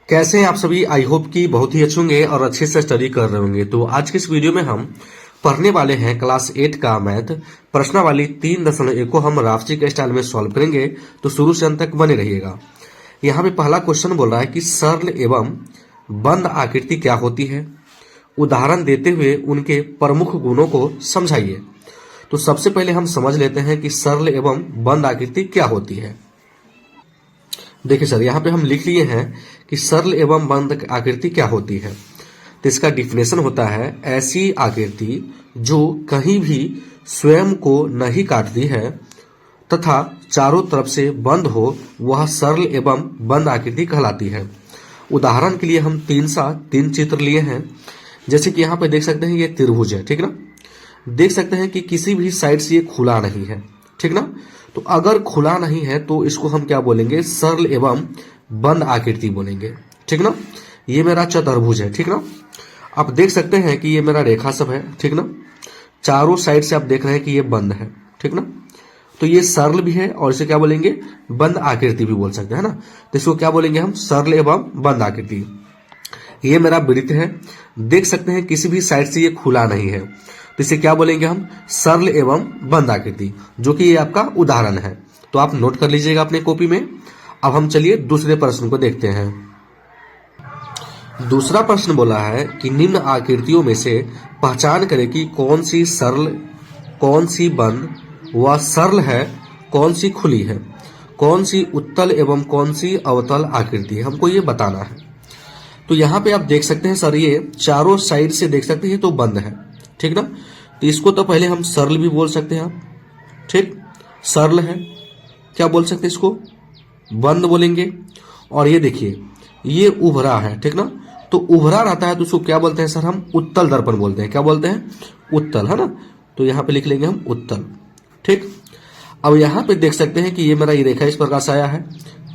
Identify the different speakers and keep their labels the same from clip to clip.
Speaker 1: कैसे हैं आप सभी। आई होप कि बहुत ही अच्छे होंगे और अच्छे से स्टडी कर रहे होंगे। तो आज की इस वीडियो में हम पढ़ने वाले हैं क्लास 8 का मैथ प्रश्नावली 3.1 को हम राफची के स्टाइल में सॉल्व करेंगे। तो शुरू से अंत तक बने रहिएगा। यहाँ पे पहला क्वेश्चन बोल रहा है कि सरल एवं बंद आकृति क्या होती है, उदाहरण देते हुए उनके प्रमुख गुणों को समझाइए। तो सबसे पहले हम समझ लेते हैं कि सरल एवं बंद आकृति क्या होती है। देखिए सर, यहाँ पे हम लिख लिए हैं कि सरल एवं बंद आकृति क्या होती है। तो इसका डिफिनेशन होता है ऐसी आकृति जो कहीं भी स्वयं को नहीं काटती है तथा चारों तरफ से बंद हो, वह सरल एवं बंद आकृति कहलाती है। उदाहरण के लिए हम तीन चित्र लिए हैं। जैसे कि यहाँ पे देख सकते हैं ये त्रिभुज है, ठीक ना। देख सकते हैं कि किसी भी साइड से ये खुला नहीं है, ठीक ना। तो अगर खुला नहीं है तो इसको हम क्या बोलेंगे, सरल एवं बंद आकृति बोलेंगे, ठीक ना। ये मेरा चतुर्भुज है, ठीक ना। आप देख सकते हैं कि ये मेरा रेखा सब है, ठीक ना। चारों साइड से आप देख रहे हैं कि ये बंद है, ठीक ना। तो ये सरल भी है और इसे क्या बोलेंगे, बंद आकृति भी बोल सकते हैं ना। तो इसको क्या बोलेंगे हम, सरल एवं बंद आकृति। ये मेरा वृत्त है, देख सकते हैं किसी भी साइड से ये खुला नहीं है, तो इसे क्या बोलेंगे हम, सरल एवं बंद आकृति, जो कि ये आपका उदाहरण है। तो आप नोट कर लीजिएगा अपने कॉपी में। अब हम चलिए दूसरे प्रश्न को देखते हैं। दूसरा प्रश्न बोला है कि निम्न आकृतियों में से पहचान करें कि कौन सी सरल, कौन सी बंद व सरल है, कौन सी खुली है, कौन सी उत्तल एवं कौन सी अवतल आकृति है, हमको ये बताना है। तो यहाँ पे आप देख सकते हैं सर, ये चारों साइड से देख सकते हैं तो बंद है, ठीक ना। तो इसको तो पहले हम सरल भी बोल सकते हैं आप, ठीक। सरल है, क्या बोल सकते हैं इसको, बंद बोलेंगे। और ये देखिए ये उभरा है, ठीक ना। तो उभरा रहता है तो उसको क्या बोलते हैं सर, हम उत्तल दर्पण बोलते हैं। क्या बोलते हैं, उत्तल, है ना। तो यहाँ पे लिख लेंगे हम उत्तल, ठीक। अब यहाँ पे देख सकते हैं कि ये मेरा ये रेखा इस प्रकार से आया है,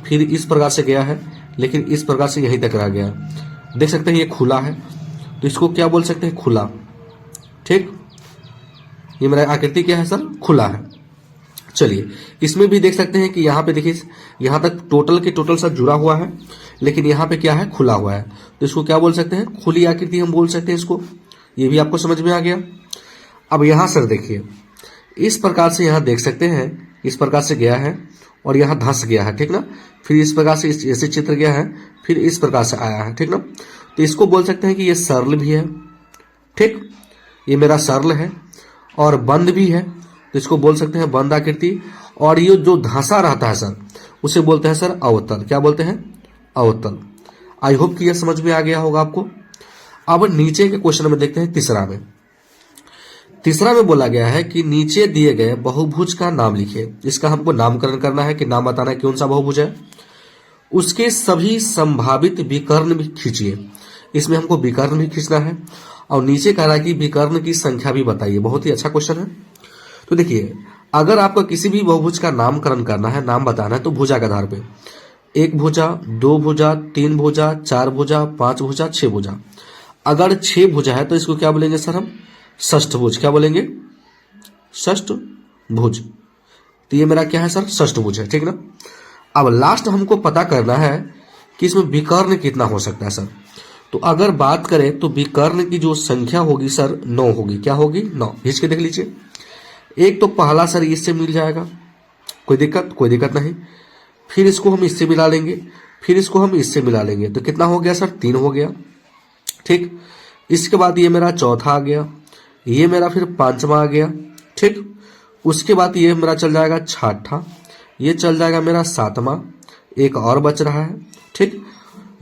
Speaker 1: फिर इस प्रकार से गया है, लेकिन इस प्रकार से यहीं तक रह गया। देख सकते हैं ये खुला है, तो इसको क्या बोल सकते हैं, खुला, ठीक। ये मेरा आकृति क्या है सर, खुला है। चलिए इसमें भी देख सकते हैं कि यहाँ पे देखिए यहाँ तक टोटल के टोटल सर जुड़ा हुआ है, लेकिन यहाँ पे क्या है, खुला हुआ है। तो इसको क्या बोल सकते हैं, खुली आकृति हम बोल सकते हैं इसको। ये भी आपको समझ में आ गया। अब यहाँ सर देखिए इस प्रकार से यहाँ देख सकते हैं, इस प्रकार से गया है और यहाँ धंस गया है, ठीक ना। फिर इस प्रकार से ऐसे चित्र गया है, फिर इस प्रकार से आया है, ठीक ना। तो इसको बोल सकते हैं कि ये सरल भी है, ठीक। ये मेरा सरल है और बंद भी है, तो इसको बोल सकते हैं बंद आकृति। और ये जो धंसा रहता है सर, उसे बोलते हैं सर अवतल। क्या बोलते हैं, अवतल। आई होप कि यह समझ में आ गया होगा आपको। अब नीचे के क्वेश्चन में देखते हैं तीसरा में बोला गया है कि नीचे दिए गए बहुभुज का नाम लिखिए। इसका हमको नामकरण करना है कि नाम बताना है कौन सा बहुभुज है। उसके सभी संभावित विकर्ण भी खींचिए। इसमें हमको विकर्ण भी खींचना है और नीचे कह रहा है कि विकर्ण की संख्या भी बताइए। बहुत ही अच्छा क्वेश्चन है। तो देखिए अगर आपको किसी भी बहुभुज का नामकरण करना है, नाम बताना है, तो भुजा के आधार पे, एक भुजा, दो भुजा, तीन भुजा, चार भुजा, पांच भुजा, छह भुजा। अगर छह भुजा है तो इसको क्या बोलेंगे सर, हम षष्ठभुज। क्या बोलेंगे, षष्ठभुज। तो ये मेरा क्या है सर, षष्ठभुज है, ठीक ना। अब लास्ट हमको पता करना है कि इसमें विकर्ण कितना हो सकता है सर। तो अगर बात करें तो विकर्ण की जो संख्या होगी सर 9 होगी। क्या होगी, 9। खींच के देख लीजिए। एक तो पहला सर इससे मिल जाएगा, कोई दिक्कत नहीं। फिर इसको हम इससे मिला लेंगे, फिर इसको हम इससे मिला लेंगे, तो कितना हो गया सर, 3 हो गया, ठीक। इसके बाद ये मेरा चौथा आ गया, ये मेरा फिर पांचवा आ गया, ठीक। उसके बाद ये मेरा चल जाएगा छठा, ये चल जाएगा मेरा सातवां, एक और बच रहा है, ठीक,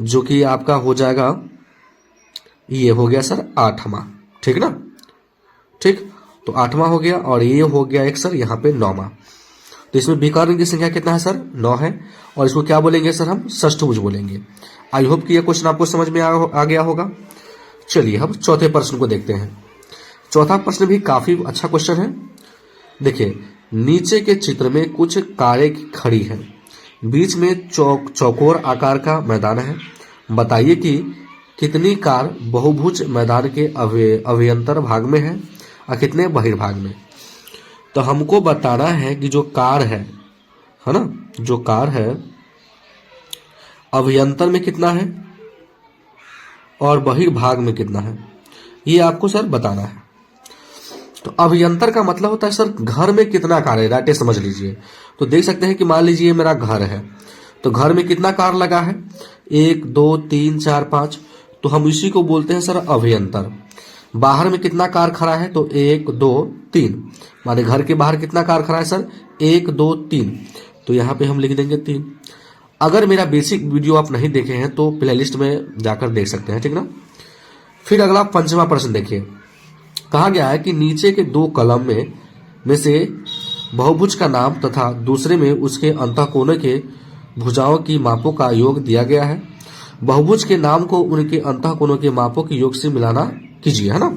Speaker 1: जो कि आपका हो जाएगा, ये हो गया सर आठवां, ठीक ना, ठीक। तो आठवां हो गया और ये हो गया एक सर यहाँ पे 9वां। तो इसमें विकर्ण की संख्या कितना है सर, 9 है। और इसको क्या बोलेंगे सर, हम षष्ठभुज बोलेंगे। आई होप कि यह क्वेश्चन आपको समझ में आ गया होगा। चलिए हम चौथे प्रश्न को देखते हैं। चौथा प्रश्न भी काफी अच्छा क्वेश्चन है। देखिए नीचे के चित्र में कुछ कारें खड़ी हैं, बीच में चौकोर आकार का मैदान है। बताइए कि कितनी कार बहुभुज मैदान के अभ्यंतर भाग में है और कितने बहिर्भाग में। तो हमको बताना है कि जो कार है ना, जो कार है अभ्यंतर में कितना है, और बहिर्भाग में कितना है, ये आपको सर बताना है। तो अभियंतर का मतलब होता है सर घर में कितना कार्य है, राइट, समझ लीजिए। तो देख सकते हैं कि मान लीजिए मेरा घर है, तो घर में कितना कार लगा है, 1 2 3 4 5, तो हम इसी को बोलते हैं सर अभियंतर। बाहर में कितना कार खड़ा है, तो 1 2 3, माने घर के बाहर कितना कार खड़ा है सर, 1 2 3, तो यहाँ पे हम लिख देंगे 3। अगर मेरा बेसिक वीडियो आप नहीं देखे हैं तो प्लेलिस्ट में जाकर देख सकते हैं, ठीक ना। फिर अगला 5वां प्रश्न देखिए, कहा गया है कि नीचे के 2 कॉलम में से बहुभुज का नाम तथा दूसरे में उसके अंतःकोणों के भुजाओं की मापों का योग दिया गया है। बहुभुज के नाम को उनके अंतःकोणों के मापों के योग से मिलाना कीजिए, है ना।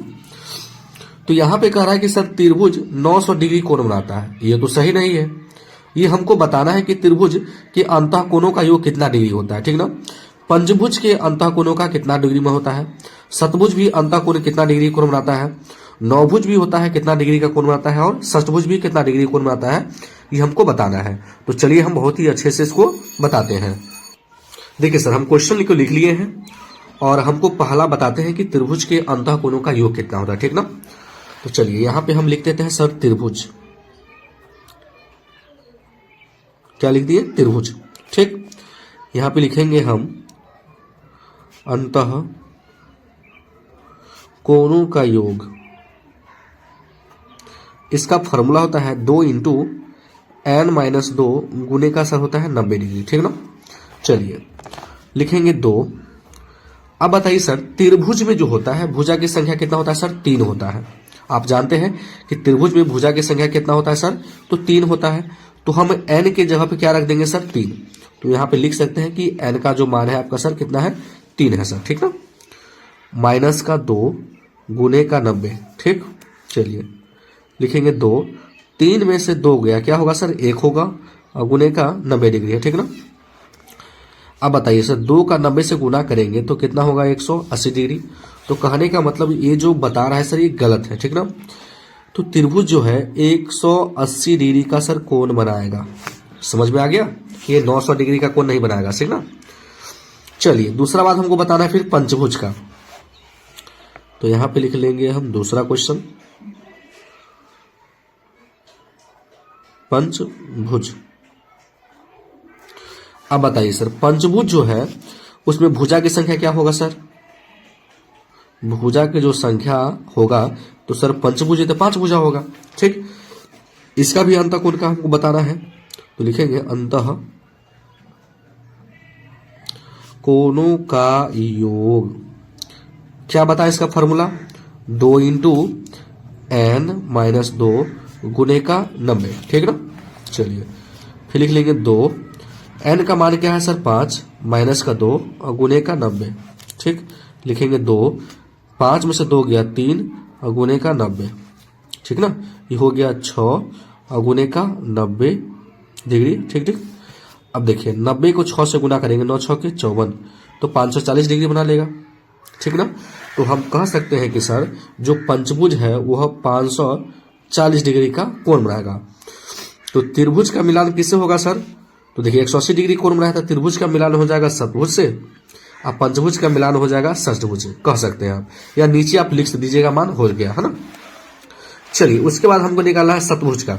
Speaker 1: तो यहाँ पे कह रहा है कि सर त्रिभुज 900 डिग्री कोण बनाता है, ये तो सही नहीं है। ये हमको बताना है कि त्रिभुज के अंतःकोणों का योग कितना डिग्री होता है, ठीक ना। पंचभुज के अंतःकोणों का कितना डिग्री में होता है, सतभुज भी अंतःकोण कितना डिग्री कोण बनाता है, नौभुज भी होता है कितना डिग्री का कोण बनाता है, और षष्ठभुज भी कितना डिग्री कोण बनाता है, ये हमको बताना है। तो चलिए हम बहुत ही अच्छे से इसको बताते हैं। देखिए सर, हम क्वेश्चन को लिख लिए हैं और हमको पहला बताते हैं कि त्रिभुज के अंतःकोणों का योग कितना होता है, ठीक ना। तो चलिए यहाँ पे हम लिख देते हैं सर त्रिभुज, क्या लिख दिए, त्रिभुज, ठीक। यहाँ पे लिखेंगे हम अंतः कोणों का योग, इसका फॉर्मूला होता है 2 × n-2 गुने का सर होता है 90 डिग्री, ठीक ना। चलिए लिखेंगे 2। अब बताइए सर त्रिभुज में जो होता है भुजा की संख्या कितना होता है सर, 3 होता है। आप जानते हैं कि त्रिभुज में भुजा की संख्या कितना होता है सर, तो 3 होता है। तो हम n के जगह पे क्या रख देंगे सर, 3। तो यहाँ पे लिख सकते हैं कि n का जो मान है आपका सर कितना है, 3 है सर, ठीक ना। -2 गुने का 90, ठीक। चलिए लिखेंगे 2, 3 में से 2 गया, क्या होगा सर, 1 होगा, और गुने का 90 डिग्री है, ठीक ना। अब बताइए सर 2 का 90 से गुना करेंगे तो कितना होगा, 180 डिग्री। तो कहने का मतलब ये जो बता रहा है सर ये गलत है, ठीक ना। तो त्रिभुज जो है 180 डिग्री का सर कोण बनाएगा, समझ में आ गया, ये 900 डिग्री का कोण नहीं बनाएगा, ठीक ना। चलिए दूसरा बात हमको बताना है फिर पंचभुज का। तो यहां पे लिख लेंगे हम दूसरा क्वेश्चन, पंचभुज। अब बताइए सर पंचभुज जो है उसमें भुजा की संख्या क्या होगा सर, भुजा की जो संख्या होगा तो सर पंचभुज है तो 5 भुजा होगा, ठीक। इसका भी अंतःकोण का हमको बताना है, तो लिखेंगे अंतः कोणों का योग, क्या बताया इसका फॉर्मूला, 2 × n-2 गुने का 90, ठीक ना। चलिए फिर लिख लेंगे 2, n का मान क्या है सर 5, -2 और गुने का 90, ठीक। लिखेंगे 2, 5 में से 2 गया 3 और गुने का 90, ठीक ना। ये हो गया 6 और गुने का 90 डिग्री, ठीक ठीक। अब देखिए 90 को 6 से गुना करेंगे, 9 6 के 54, तो 540 डिग्री बना लेगा, ठीक ना। तो हम कह सकते हैं कि सर जो पंचभुज है वह 540 डिग्री का कोण बनाएगा। तो त्रिभुज का मिलान किससे होगा सर, तो देखिए 180 डिग्री कोण बनाया था, त्रिभुज का मिलान हो जाएगा सतभुज से, अब पंचभुज का मिलान हो जाएगा षष्ठभुज से, कह सकते हैं आप, या नीचे आप लिख दीजिएगा मान, हो गया, है ना। चलिए उसके बाद हमको निकालना है सतभुज का।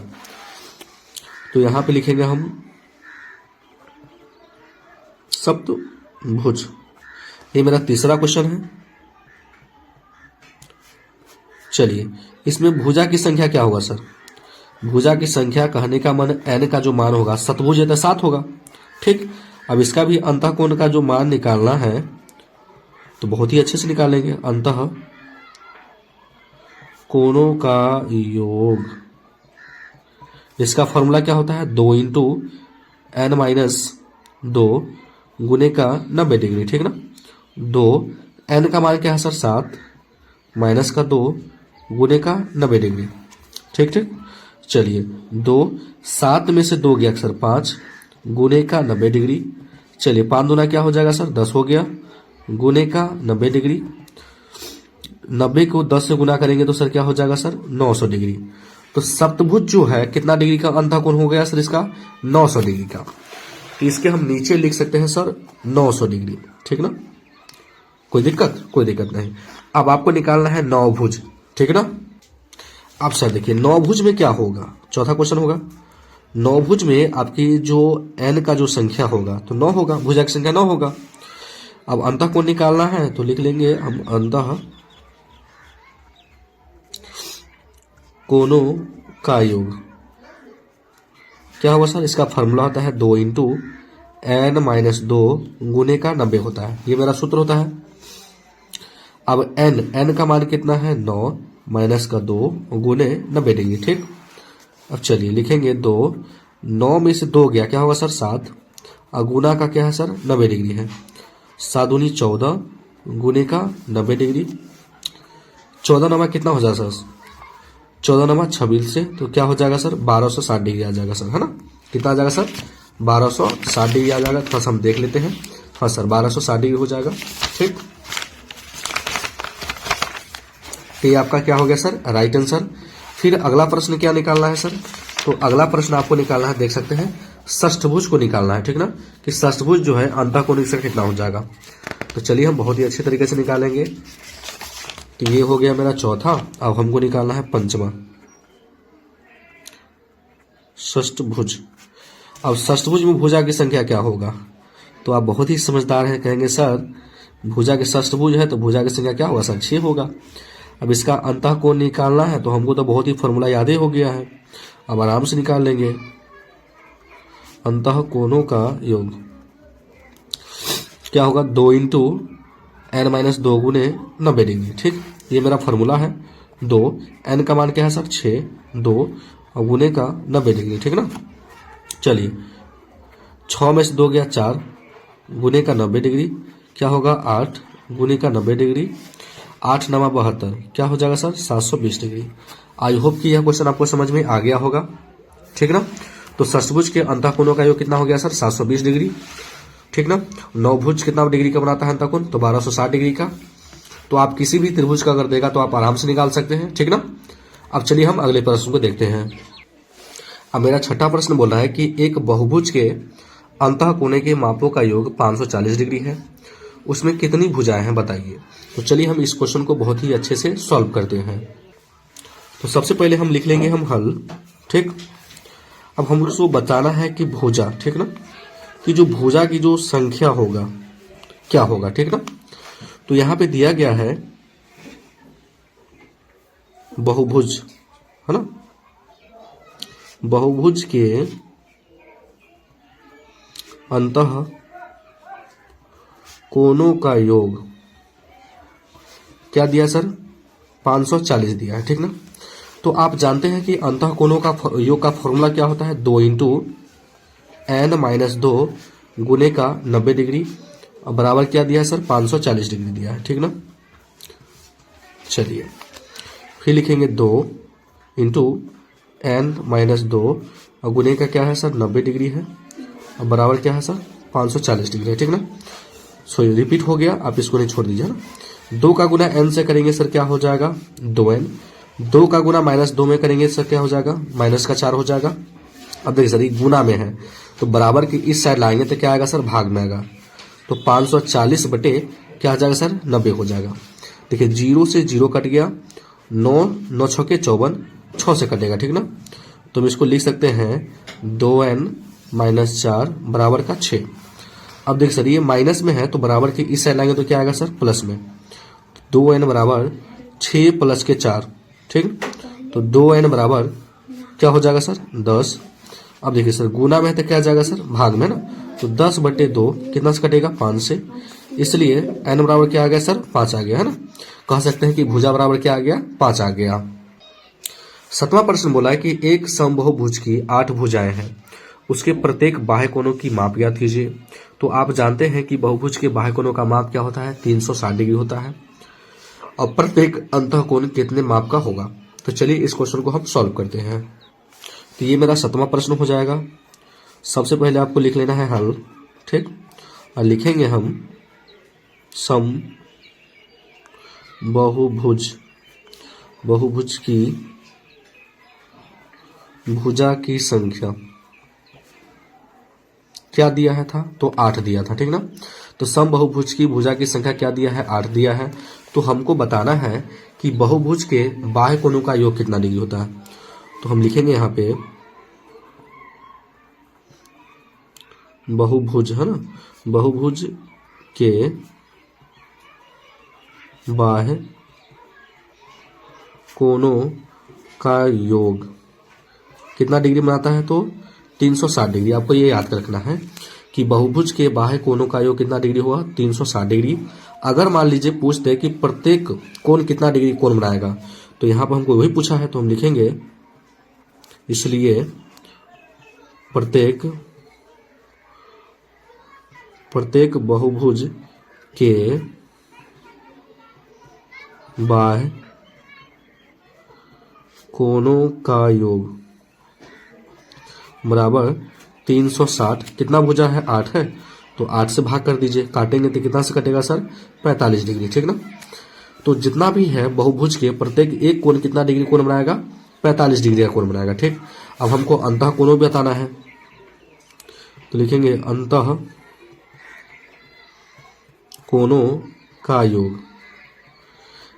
Speaker 1: तो यहां पे लिखेंगे हम सप्तभुज, ये मेरा तीसरा क्वेश्चन है। चलिए इसमें भुजा की संख्या क्या होगा सर, भुजा की संख्या कहने का मन n का जो मान होगा, सतभुज है तो 7 होगा, ठीक। अब इसका भी अंतःकोण का जो मान निकालना है तो बहुत ही अच्छे से निकालेंगे, अंतः कोणों का योग, इसका फॉर्मूला क्या होता है, 2 × n-2 गुने का 90 डिग्री, ठीक ना। 2 n का मान क्या है सर 7, -2 गुने का 90 डिग्री, ठीक ठीक। चलिए 2, 7 में से 2 गया सर 5 गुने का 90 डिग्री। चलिए 5 दूना क्या हो जाएगा सर 10 हो गया, गुने का 90 डिग्री। 90 को 10 से गुना करेंगे तो सर क्या हो जाएगा सर 900 डिग्री। तो सप्तभुज जो है कितना डिग्री का अंतःकोण हो गया सर इसका, 900 डिग्री का। तो इसके हम नीचे लिख सकते हैं सर 900 डिग्री, ठीक ना। कोई दिक्कत नहीं। अब आपको निकालना है नौभुज, ठीक है ना। अब सर देखिए नौभुज में क्या होगा, चौथा क्वेश्चन होगा। नौभुज में आपकी जो n का जो संख्या होगा तो 9 होगा, भुजा की संख्या 9 होगा। अब अंतः कोण निकालना है तो लिख लेंगे हम अंतः कोणों का योग। क्या होगा सर, इसका फॉर्मूला होता है 2 इंटू n माइनस 2 गुने का 90 होता है, ये मेरा सूत्र होता है। अब n का मान कितना है 9 माइनस का 2 गुने 90 डिग्री, ठीक। अब चलिए लिखेंगे 2, 9 में से 2 गया क्या होगा सर 7, और गुना का क्या है सर 90 डिग्री है, 7 दूनी 14 गुने का 90 डिग्री। 14 नमा कितना हो जाएगा सर, 14 नमा 26 से तो क्या हो जाएगा सर 1260 डिग्री आ जाएगा सर, है ना। कितना आ जाएगा सर 1260 डिग्री आ जाएगा। थोड़ा सा हम देख लेते हैं, हाँ सर 1260 डिग्री हो जाएगा, ठीक। तो ये आपका क्या हो गया सर राइट आंसर। फिर अगला प्रश्न क्या निकालना है सर, तो अगला प्रश्न आपको निकालना है, देख सकते हैं षष्ठभुज को निकालना है, ठीक ना, कि षष्ठभुज जो है अंतः कोण इसका कितना हो जाएगा। तो चलिए हम बहुत ही अच्छे तरीके से निकालेंगे। तो ये हो गया मेरा चौथा, अब हमको निकालना है पंचमा षष्ठभुज। अब षष्ठभुज में भुजा की संख्या क्या होगा, तो आप बहुत ही समझदार हैं, कहेंगे सर भुजा के षष्ठभुज है तो भुजा की संख्या क्या होगा सर 6 होगा। अब इसका अंतः कोण निकालना है तो हमको तो बहुत ही फॉर्मूला याद ही हो गया है, अब आराम से निकाल लेंगे। अंतः कोणों का योग क्या होगा 2 इंटू n माइनस 2 गुने 90 डिग्री, ठीक। ये मेरा फॉर्मूला है 2, n का मान क्या है सर 6, 2 और गुने का 90 डिग्री, ठीक ना। चलिए 6 में से 2 गया 4 गुने का 90 डिग्री, क्या होगा 8 गुने का 90 डिग्री, 8 9 72 क्या हो जाएगा सर 720 डिग्री। आई होप कि यह क्वेश्चन आपको समझ में आ गया होगा, ठीक ना। तो षष्ठभुज के अंतः कोणों का योग कितना हो गया सर 720 डिग्री, ठीक ना। नौभुज कितना डिग्री का बनाता है अंतः कोण, तो 1260 डिग्री का। तो आप किसी भी त्रिभुज का अगर देगा तो आप आराम से निकाल सकते हैं, ठीक ना। अब चलिए हम अगले प्रश्न को देखते हैं। अब मेरा छठा प्रश्न बोल रहा है कि एक बहुभुज के अंतः कोने के मापों का योग 540 डिग्री है, उसमें कितनी भुजाएं हैं बताइए। तो चलिए हम इस क्वेश्चन को बहुत ही अच्छे से सॉल्व करते हैं। तो सबसे पहले हम लिख लेंगे हम हल, ठीक। अब हम उसको बताना है कि भुजा, ठीक ना, कि जो भुजा की जो संख्या होगा क्या होगा, ठीक ना। तो यहां पे दिया गया है बहुभुज, है ना, बहुभुज के अंतः कोणों का योग क्या दिया सर 540 दिया है, ठीक ना। तो आप जानते हैं कि अंतः कोणों का योग का फॉर्मूला क्या होता है 2 इंटू n माइनस 2 गुने का 90 डिग्री और बराबर क्या दिया है सर 540 डिग्री दिया है, ठीक ना। चलिए फिर लिखेंगे 2 इंटू n माइनस 2 और गुने का क्या है सर 90 डिग्री है और बराबर क्या है सर 540 डिग्री है, ठीक ना। सो ये रिपीट हो गया, आप इसको नहीं छोड़ दीजिए ना। 2 का गुना n से करेंगे सर क्या हो जाएगा 2n, 2 का गुना माइनस 2 में करेंगे सर क्या हो जाएगा माइनस का 4 हो जाएगा। अब देखिए सर ये गुना में है तो बराबर की इस साइड लाएंगे तो क्या आएगा सर भाग में आएगा, तो 540 बटे क्या आ जाएगा सर 90 हो जाएगा। देखिए 0 से 0 कट गया, 9 9 6 के 54 6 से कटेगा, ठीक ना। तो हम इसको लिख सकते हैं 2n माइनस 4 बराबर का 6। अब देख सर ये माइनस में है तो बराबर के इस साइड लाएंगे तो क्या आएगा सर प्लस में, 2n बराबर 6 प्लस के 4, ठीक। तो 2n बराबर क्या हो जाएगा सर 10। अब देखिए सर गुना में है तो क्या आ जाएगा सर भाग में ना, तो 10 बटे 2 कितना से कटेगा 5 से, इसलिए n बराबर क्या आ गया सर 5 आ गया, है ना। कह सकते हैं कि भुजा बराबर क्या आ गया 5 आ गया। सातवां प्रश्न बोला है कि एक समबाहुभुज की 8 भुजाएं हैं, उसके प्रत्येक बाह्य कोणों की माप ज्ञात कीजिए। तो आप जानते हैं कि बहुभुज के बाह्य कोणों का माप क्या होता है 360 डिग्री होता है और प्रत्येक अंतः कोण कितने माप का होगा। तो चलिए इस क्वेश्चन को हम सॉल्व करते हैं। तो ये मेरा सातवां प्रश्न हो जाएगा। सबसे पहले आपको लिख लेना है हल, ठीक, और लिखेंगे हम सम बहुभुज की भुजा की संख्या क्या दिया है था, तो 8 दिया था, ठीक ना। तो समबहुभुज की भुजा की संख्या क्या दिया है, 8 दिया है। तो हमको बताना है कि बहुभुज के बाह्य कोणों का योग कितना डिग्री होता है। तो हम लिखेंगे यहाँ पे बहुभुज, है ना, बहुभुज के बाह्य कोणों का योग कितना डिग्री बनाता है, तो 360 डिग्री। आपको ये याद रखना है कि बहुभुज के बाह्य कोणों का योग कितना डिग्री हुआ, 360 डिग्री। अगर मान लीजिए पूछते हैं कि प्रत्येक कोण कितना डिग्री कोण बनाएगा, तो यहाँ पर हमको वही पूछा है, तो हम लिखेंगे इसलिए प्रत्येक बहुभुज के बाह्य कोणों का योग बराबर 360। कितना भुजा है, 8 है, तो 8 से भाग कर दीजिए। काटेंगे तो कितना से कटेगा सर, 45 डिग्री, ठीक ना। तो जितना भी है बहुभुज के प्रत्येक एक कोण कितना डिग्री कोण बनाएगा, 45 डिग्री का कोण बनाएगा, ठीक। अब हमको अंतः कोणों भी बताना है, तो लिखेंगे अंतः कोणों का योग।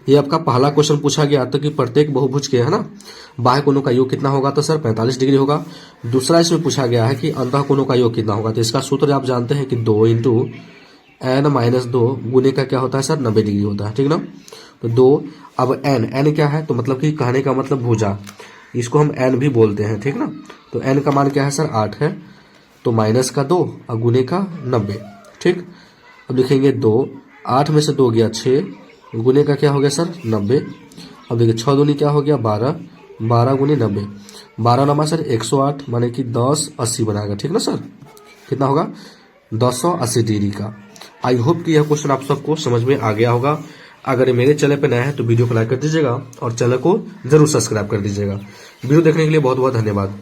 Speaker 1: ये आपका पहला क्वेश्चन पूछा गया था कि प्रत्येक बहुभुज के, है ना, बाह्य कोणों का योग कितना होगा, तो सर 45 डिग्री होगा। दूसरा इसमें पूछा गया है कि अंतः कोणों का योग कितना होगा, तो इसका सूत्र आप जानते हैं कि 2 × n-2 गुने का क्या होता है सर, 90 डिग्री होता है, ठीक ना। तो 2, अब n क्या है, तो मतलब कि कहने का मतलब भुजा, इसको हम n भी बोलते हैं, ठीक ना। तो n का मान क्या है सर, 8 है, तो -2 और गुने का 90, ठीक। अब लिखेंगे 2, 8 में से 2 गया 6, गुने का क्या हो गया सर, 90। अब देखिए 6 दूनी क्या हो गया, 12, 12 गुने 90, 12 नमा सर 108, माने कि 1080 बनाएगा, ठीक ना सर। कितना होगा, 1080 डिग्री का। आई होप कि यह क्वेश्चन आप सबको समझ में आ गया होगा। अगर मेरे चैनल पे नया है तो वीडियो को लाइक कर दीजिएगा और चैनल को जरूर सब्सक्राइब कर दीजिएगा। वीडियो देखने के लिए बहुत बहुत धन्यवाद।